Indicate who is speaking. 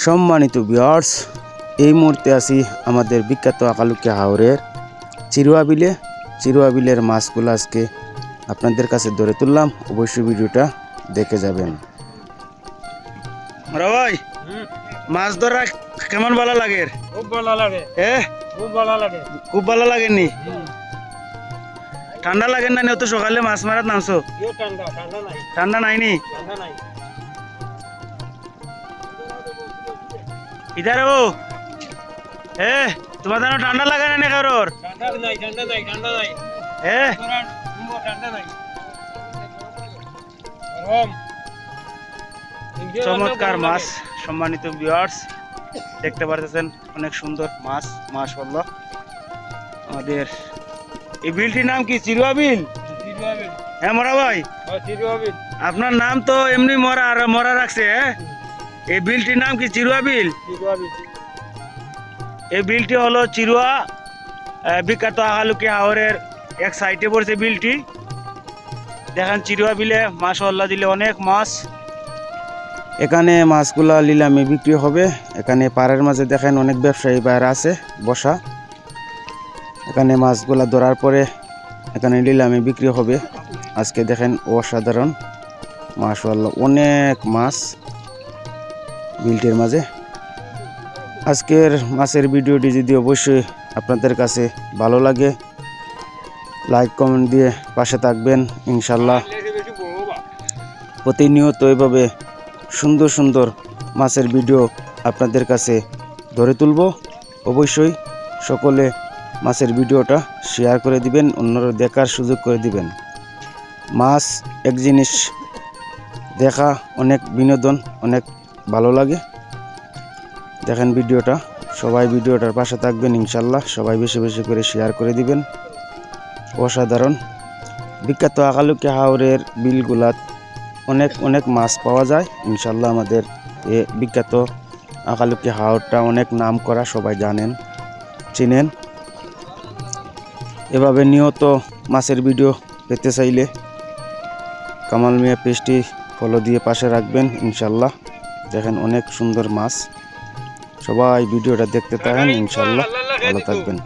Speaker 1: সম্মানিত ভিউয়ার্স, এই মুহূর্তে আছি আমাদের বিখ্যাত আকালুকিয়া হাওরের চিরুয়া বিলে। চিরুয়া বিলের মাছগুলো আজকে আপনাদের কাছে ধরে তুললাম, অবশ্যই ভিডিওটা দেখে যাবেন। ভাই, মাছ ধরা কেমন ভালো লাগে?
Speaker 2: খুব ভালো লাগে। খুব ভালো লাগে।
Speaker 1: খুব ভালো লাগেনি? ঠান্ডা লাগে না? তো সকালে মাছ মারার নামছো? ঠান্ডা নাইনি? ইধারে ও তোমার জানো ঠান্ডা লাগে না কারোর? চমৎকার মাছ। সম্মানিত ভিউয়ার্স, দেখতে পারতেছেন অনেক সুন্দর মাছ, মাশাআল্লাহ। আমাদের এই বিলটির নাম কি? চিরুয়া বিল? হ্যাঁ মরা ভাই, আপনার নাম তো এমনি মরা আর মরা রাখছে। এই বিলটির নাম কি? চিরুয়া বিল। এই বিলটি হলো চিরুয়া বিখ্যাত আকালুকিয়া হাওরের এক সাইডে পড়ছে বিলটি। দেখেন চিরুয়া বিলে মাশাআল্লাহ দিলে অনেক মাছ। এখানে মাছগুলা নিলামে বিক্রি হবে। এখানে পাড়ের মাঝে দেখেন অনেক ব্যবসায়ী বাইরে আছে বসা। এখানে মাছগুলা ধরার পরে এখানে নিলামে বিক্রি হবে। আজকে দেখেন অসাধারণ মাশাআল্লাহ অনেক মাছ বিলটির মাঝে। আজকের মাছের ভিডিওটি যদি অবশ্যই আপনাদের কাছে ভালো লাগে, লাইক কমেন্ট দিয়ে পাশে থাকবেন ইনশাল্লাহ। প্রতিনিয়ত এভাবে সুন্দর সুন্দর মাছের ভিডিও আপনাদের কাছে ধরে তুলব। অবশ্যই সকলে মাছের ভিডিওটা শেয়ার করে দিবেন, অন্যরা দেখার সুযোগ করে দিবেন। মাছ এক জিনিস, দেখা অনেক বিনোদন, অনেক ভালো লাগে। দেখেন ভিডিওটা, সবাই ভিডিওটার পাশে থাকবেন ইনশাল্লাহ। সবাই বেশি বেশি করে শেয়ার করে দিবেন। অসাধারণ বিখ্যাত আকালুকিয়া হাওরের বিলগুলাত অনেক অনেক মাছ পাওয়া যায় ইনশাল্লাহ। আমাদের এ বিখ্যাত আকালুকিয়া হাওরটা অনেক নাম করা, সবাই জানেন, চিনেন। এভাবে নিয়ত মাছের ভিডিও পেতে চাইলে কামাল মিয়া পেজটি ফলো দিয়ে পাশে রাখবেন ইনশাল্লাহ। দেখেন অনেক সুন্দর মাছ। সবাই ভিডিওটা দেখতে থাকেন ইনশাল্লাহ। ভালো থাকবেন।